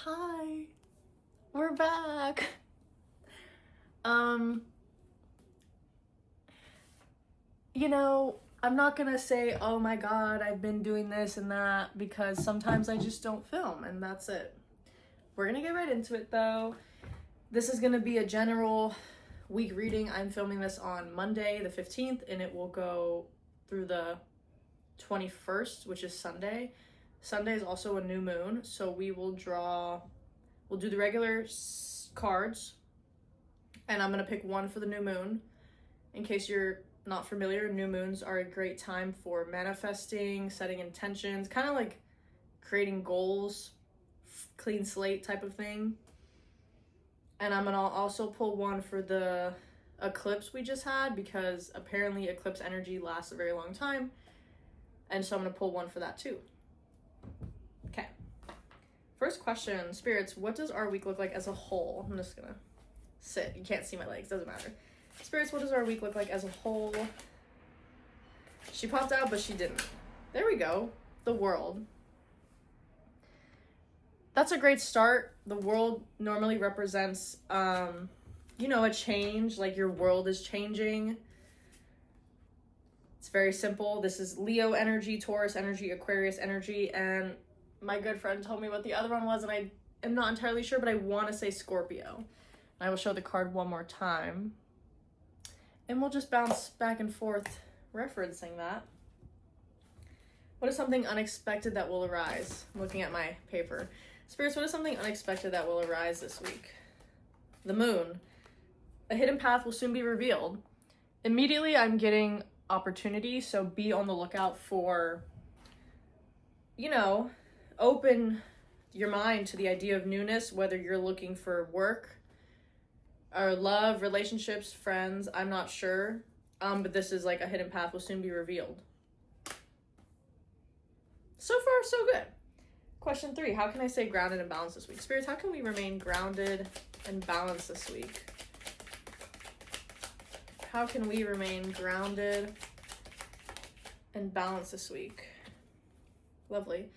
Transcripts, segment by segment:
Hi, we're back. I'm not gonna say, oh my god, I've been doing this and that, because sometimes I just don't film, and that's it. We're gonna get right into it though. This is gonna be a general week reading. I'm filming this on Monday the 15th, and it will go through the 21st, which is Sunday. Sunday is also a new moon, so we'll do the regular cards, and I'm gonna pick one for the new moon. In case you're not familiar, new moons are a great time for manifesting, setting intentions, kind of like creating goals, clean slate type of thing. And I'm gonna also pull one for the eclipse we just had, because apparently eclipse energy lasts a very long time, and so I'm gonna pull one for that too. Okay, first question, spirits, what does our week look like as a whole? I'm just gonna sit. You can't see my legs, doesn't matter. Spirits, what does our week look like as a whole? She popped out, but she didn't. There we go. The world. That's a great start. The world normally represents, a change, like your world is changing. It's very simple. This is Leo energy, Taurus energy, Aquarius energy, and my good friend told me what the other one was, and I am not entirely sure, but I want to say Scorpio. I will show the card one more time, and we'll just bounce back and forth referencing that. What is something unexpected that will arise? I'm looking at my paper. Spirits, what is something unexpected that will arise this week? The moon. A hidden path will soon be revealed. Immediately, I'm getting opportunity, so be on the lookout for, open your mind to the idea of newness, whether you're looking for work or love, relationships, friends, I'm not sure. But this is like a hidden path will soon be revealed. So far, so good. Question 3, how can I stay grounded and balanced this week? Spirits, how can we remain grounded and balanced this week? How can we remain grounded and balanced this week? Lovely.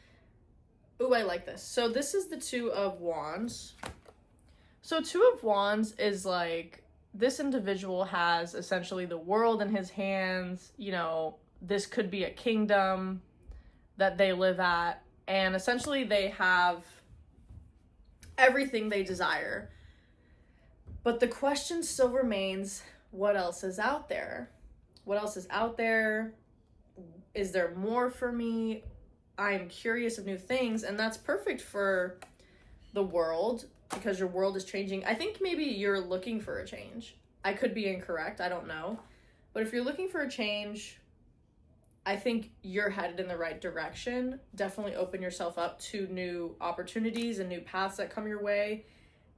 Ooh, I like this. So this is the Two of Wands. So Two of Wands is like, this individual has essentially the world in his hands. This could be a kingdom that they live at, and essentially they have everything they desire. But the question still remains, what else is out there? What else is out there? Is there more for me? I'm curious of new things, and that's perfect for the world, because your world is changing. I think maybe you're looking for a change. I could be incorrect, I don't know. But if you're looking for a change, I think you're headed in the right direction. Definitely open yourself up to new opportunities and new paths that come your way.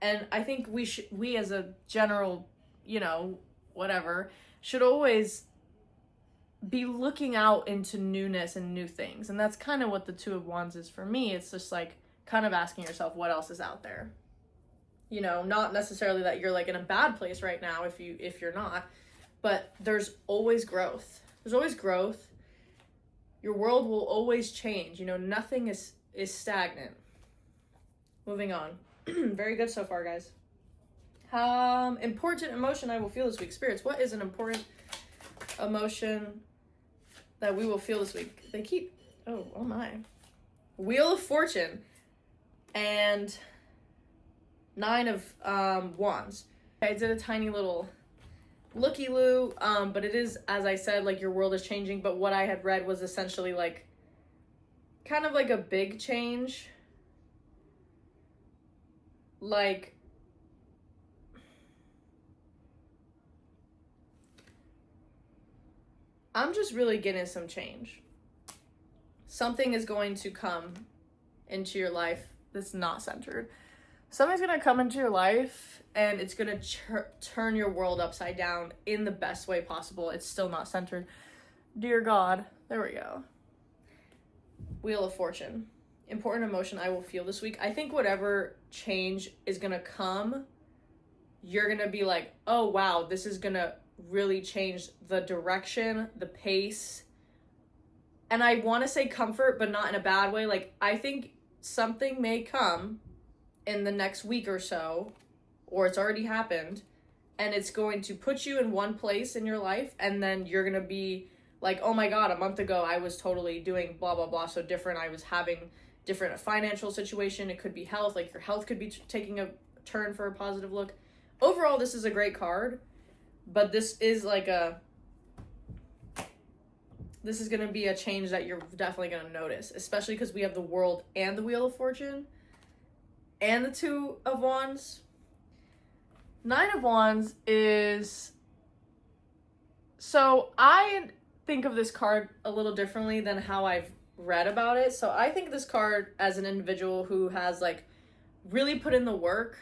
And I think we as a general, should always be looking out into newness and new things. And that's kind of what the Two of Wands is for me. It's just like kind of asking yourself what else is out there. Not necessarily that you're like in a bad place right now if you're not, but there's always growth. There's always growth. Your world will always change. Nothing is stagnant. Moving on. Very good so far, guys. Important emotion I will feel this week. Spirits, what is an important emotion that we will feel this week? Oh my. Wheel of Fortune and 9 of Wands. I did a tiny little looky-loo, but it is, as I said, like your world is changing, but what I had read was essentially like kind of like a big change. Like, I'm just really getting some change. Something is going to come into your life that's not centered. Something's going to come into your life, and it's going to turn your world upside down in the best way possible. It's still not centered. Dear God. There we go. Wheel of Fortune. Important emotion I will feel this week. I think whatever change is going to come, you're going to be like, oh, wow, this is going to really change the direction, the pace. And I want to say comfort, but not in a bad way. Like, I think something may come in the next week or so, or it's already happened, and it's going to put you in one place in your life, and then you're going to be like, oh my God, a month ago I was totally doing blah, blah, blah, so different. I was having different financial situation. It could be health, like your health could be taking a turn for a positive look. Overall, this is a great card, but this is going to be a change that you're definitely going to notice, especially because we have the World and the Wheel of Fortune and the Two of Wands. Nine of Wands is... So I think of this card a little differently than how I've read about it. So I think this card as an individual who has like really put in the work,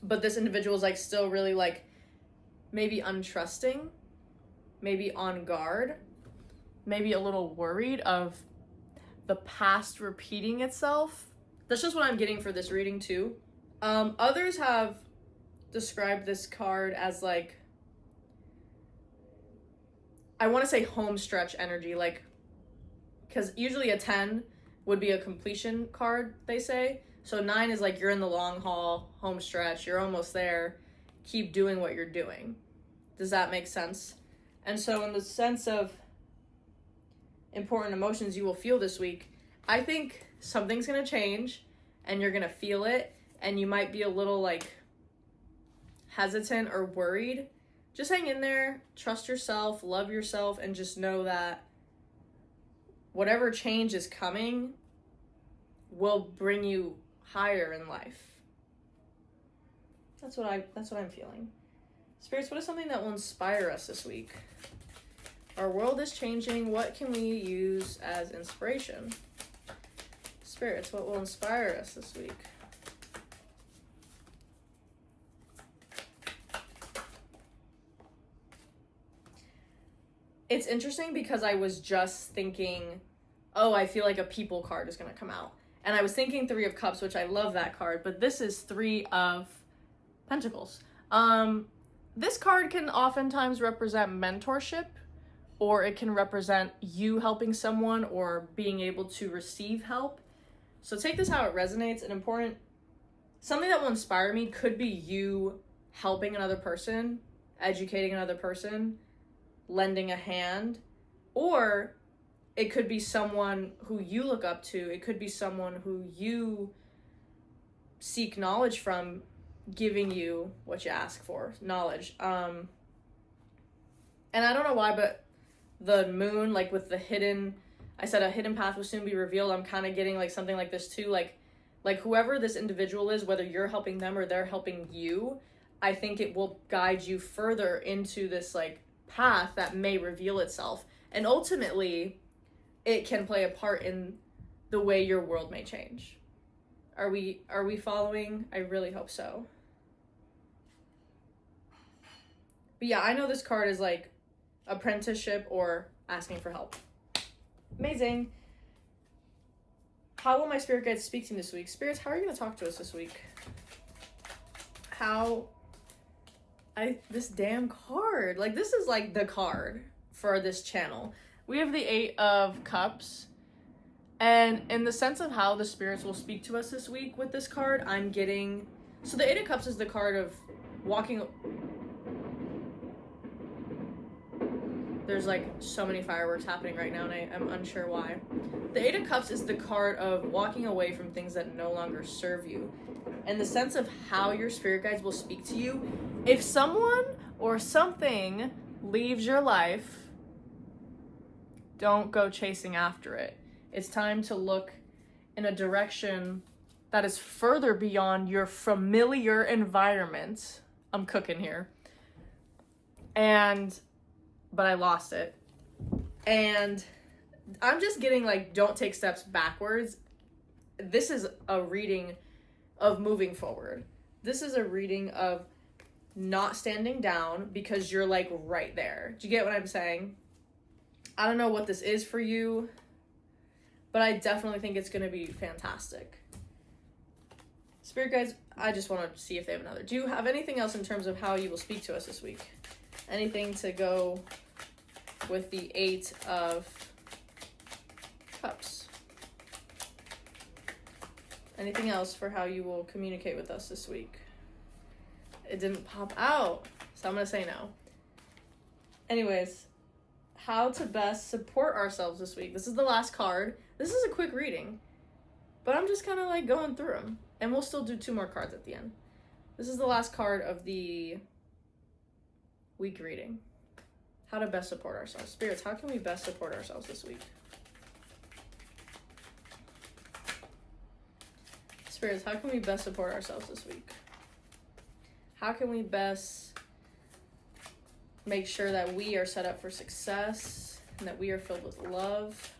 but this individual is like still really like maybe untrusting, maybe on guard, maybe a little worried of the past repeating itself. That's just what I'm getting for this reading too. Others have described this card as like, I want to say home stretch energy, like, because usually a 10 would be a completion card, they say. So 9 is like you're in the long haul, home stretch, you're almost there, keep doing what you're doing. Does that make sense? And so in the sense of important emotions you will feel this week, I think something's going to change and you're going to feel it, and you might be a little like hesitant or worried. Just hang in there, trust yourself, love yourself, and just know that whatever change is coming will bring you higher in life. That's what I'm feeling. Spirits, what is something that will inspire us this week? Our world is changing. What can we use as inspiration? Spirits, what will inspire us this week? It's interesting because I was just thinking, oh, I feel like a people card is going to come out. And I was thinking Three of Cups, which I love that card, but this is Three of Pentacles. This card can oftentimes represent mentorship, or it can represent you helping someone or being able to receive help. So take this how it resonates. Something that will inspire me could be you helping another person, educating another person, lending a hand, or it could be someone who you look up to. It could be someone who you seek knowledge from, giving you what you ask for, knowledge. And I don't know why, but the moon, like with the hidden, I said a hidden path will soon be revealed. I'm kind of getting like something like this too. Like whoever this individual is, whether you're helping them or they're helping you, I think it will guide you further into this like path that may reveal itself, and ultimately it can play a part in the way your world may change. Are we following? I really hope so. But yeah, I know this card is like apprenticeship or asking for help. Amazing. How will my spirit guides speak to me this week? Spirits, how are you going to talk to us this week? This damn card. Like, this is like the card for this channel. We have the Eight of Cups. And in the sense of how the spirits will speak to us this week with this card, I'm getting... So the Eight of Cups is the card of walking... There's like so many fireworks happening right now and I'm unsure why. The Eight of Cups is the card of walking away from things that no longer serve you. And the sense of how your spirit guides will speak to you, if someone or something leaves your life, don't go chasing after it. It's time to look in a direction that is further beyond your familiar environment. I'm cooking here. But I lost it. And I'm just getting like, don't take steps backwards. This is a reading of moving forward. This is a reading of not standing down because you're like right there. Do you get what I'm saying? I don't know what this is for you, but I definitely think it's going to be fantastic. Spirit guides, I just want to see if they have another. Do you have anything else in terms of how you will speak to us this week? Anything to go with the Eight of Cups? Anything else for how you will communicate with us this week? It didn't pop out, so I'm gonna say no. Anyways, how to best support ourselves this week. This is the last card. This is a quick reading, but I'm just kind of like going through them, and we'll still do 2 more cards at the end. This is the last card of the week reading. How to best support ourselves. Spirits, how can we best support ourselves this week? Spirits, how can we best support ourselves this week? How can we best make sure that we are set up for success and that we are filled with love?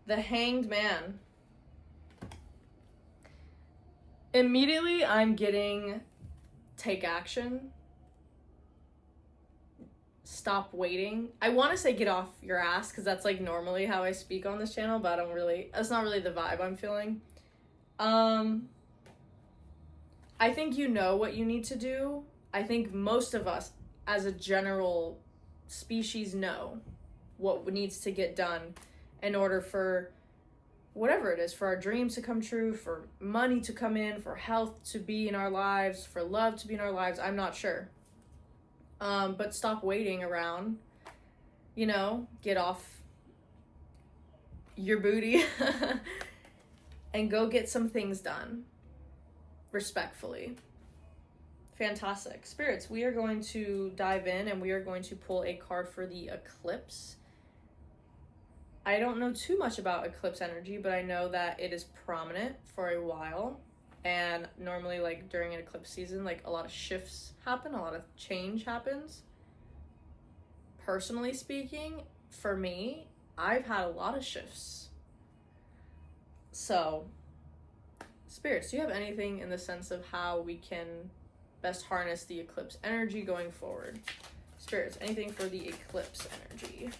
The Hanged Man. Immediately, I'm getting take action. Stop waiting. I want to say get off your ass because that's like normally how I speak on this channel, but that's not really the vibe I'm feeling. I think you know what you need to do. I think most of us as a general species know what needs to get done in order for whatever it is, for our dreams to come true, for money to come in, for health to be in our lives, for love to be in our lives. I'm not sure. But stop waiting around, you know, get off your booty and go get some things done respectfully. Fantastic. Spirits, we are going to dive in and we are going to pull a card for the eclipse. I don't know too much about eclipse energy, but I know that it is prominent for a while. And normally, like, during an eclipse season, like, a lot of shifts happen, a lot of change happens. Personally speaking, for me, I've had a lot of shifts. So, spirits, do you have anything in the sense of how we can best harness the eclipse energy going forward? Spirits, anything for the eclipse energy?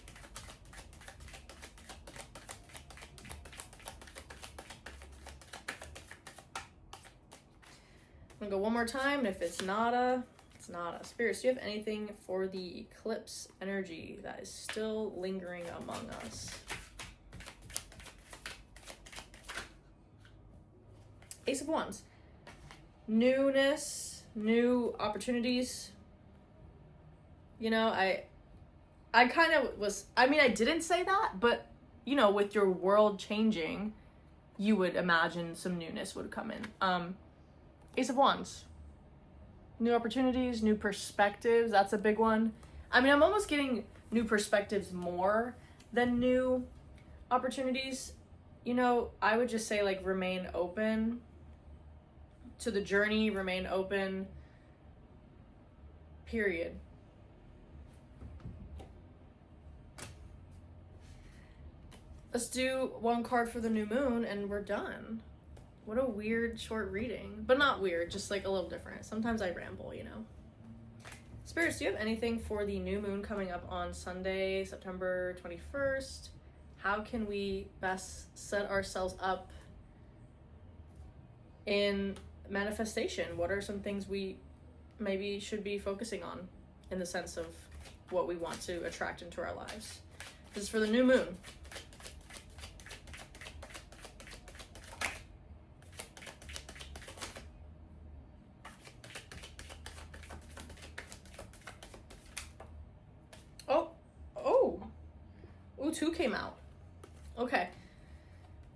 I'm gonna go one more time, and if it's nada, it's nada. Spirits, do you have anything for the eclipse energy that is still lingering among us? Ace of Wands. Newness, new opportunities. You know, I kind of was, I mean, I didn't say that, but, you know, with your world changing, you would imagine some newness would come in. Ace of Wands. New opportunities, new perspectives. That's a big one. I mean, I'm almost getting new perspectives more than new opportunities. You know, I would just say, like, remain open to the journey, remain open, period. Let's do one card for the new moon and we're done. What a weird short reading. But not weird, just like a little different. Sometimes I ramble, you know. Spirits, do you have anything for the new moon coming up on Sunday, September 21st? How can we best set ourselves up in manifestation? What are some things we maybe should be focusing on in the sense of what we want to attract into our lives? This is for the new moon. Ooh, 2 came out. Okay.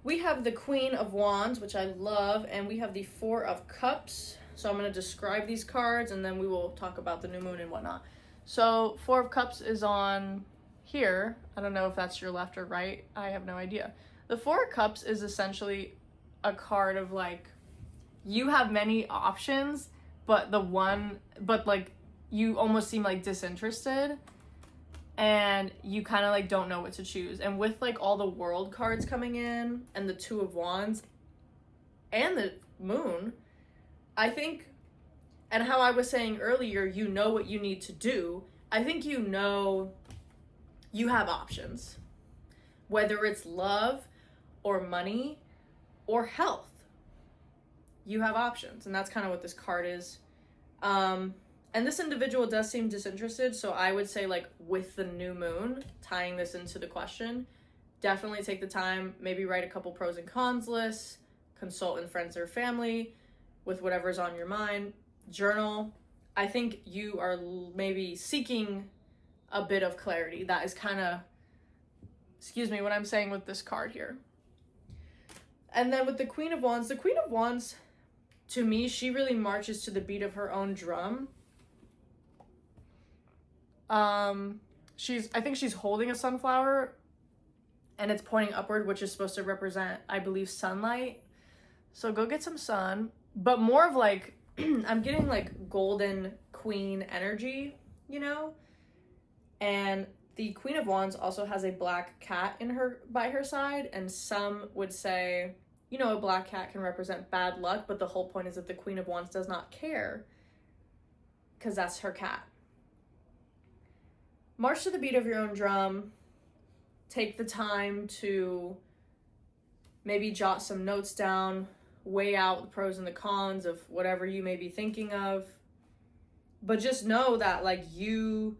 We have the Queen of Wands, which I love, and we have the 4 of Cups. So I'm going to describe these cards, and then we will talk about the new moon and whatnot. So 4 of Cups is on here. I don't know if that's your left or right. I have no idea. The 4 of Cups is essentially a card of, like, you have many options, but like, you almost seem, like, disinterested. And you kind of, like, don't know what to choose. And with, like, all the world cards coming in and the 2 of Wands and the moon, I think, and how I was saying earlier, you know what you need to do. I think you know you have options. Whether it's love or money or health. You have options. And that's kind of what this card is. And this individual does seem disinterested, so I would say, like, with the new moon, tying this into the question, definitely take the time, maybe write a couple pros and cons lists, consult with friends or family with whatever's on your mind, journal. I think you are maybe seeking a bit of clarity. That is kind of, excuse me, what I'm saying with this card here. And then with the Queen of Wands, to me, she really marches to the beat of her own drum. I think she's holding a sunflower and it's pointing upward, which is supposed to represent, I believe, sunlight. So go get some sun, but more of like, I'm getting like golden queen energy, you know? And the Queen of Wands also has a black cat by her side, and some would say, you know, a black cat can represent bad luck, but the whole point is that the Queen of Wands does not care because that's her cat. March to the beat of your own drum. Take the time to maybe jot some notes down, weigh out the pros and the cons of whatever you may be thinking of. But just know that like you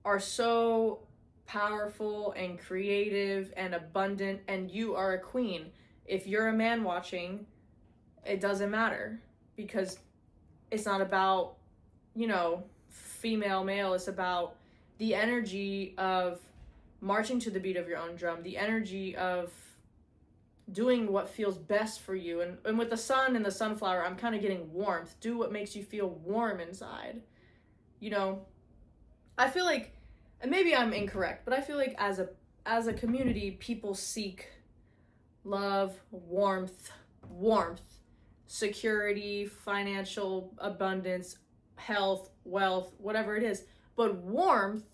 are so powerful and creative and abundant, and you are a queen. If you're a man watching, it doesn't matter, because it's not about, you know, female, male. It's about the energy of marching to the beat of your own drum, the energy of doing what feels best for you. And with the sun and the sunflower, I'm kind of getting warmth. Do what makes you feel warm inside. You know, I feel like, and maybe I'm incorrect, but I feel like as a community, people seek love, warmth, security, financial abundance, health, wealth, whatever it is. But warmth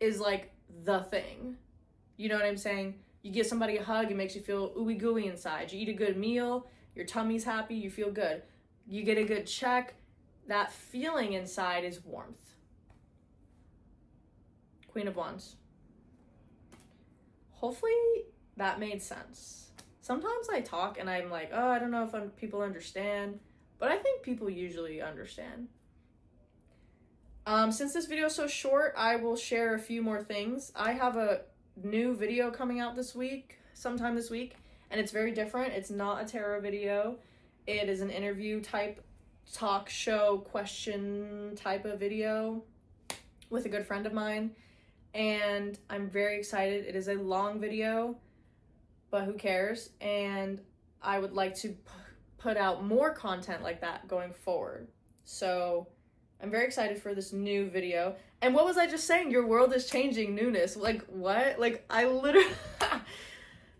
is like the thing. You know what I'm saying? You give somebody a hug, it makes you feel ooey gooey inside. You eat a good meal, your tummy's happy, you feel good. You get a good check, that feeling inside is warmth. Queen of Wands. Hopefully that made sense. Sometimes I talk and I'm like, oh, I don't know if people understand, but I think people usually understand. Since this video is so short, I will share a few more things. I have a new video coming out sometime this week, and it's very different. It's not a tarot video. It is an interview type, talk show question type of video with a good friend of mine, and I'm very excited. It is a long video, but who cares? And I would like to put out more content like that going forward. So I'm very excited for this new video. And what was I just saying? Your world is changing, newness. Like, what? Like, I literally...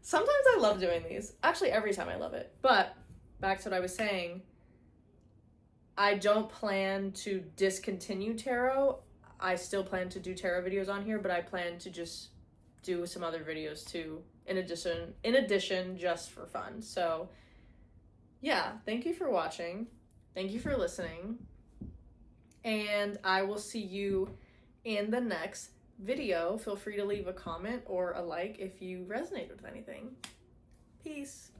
Sometimes I love doing these. Actually, every time I love it. But back to what I was saying. I don't plan to discontinue tarot. I still plan to do tarot videos on here, but I plan to just do some other videos too, in addition, just for fun. So, yeah, thank you for watching. Thank you for listening. And I will see you in the next video. Feel free to leave a comment or a like if you resonate with anything. Peace.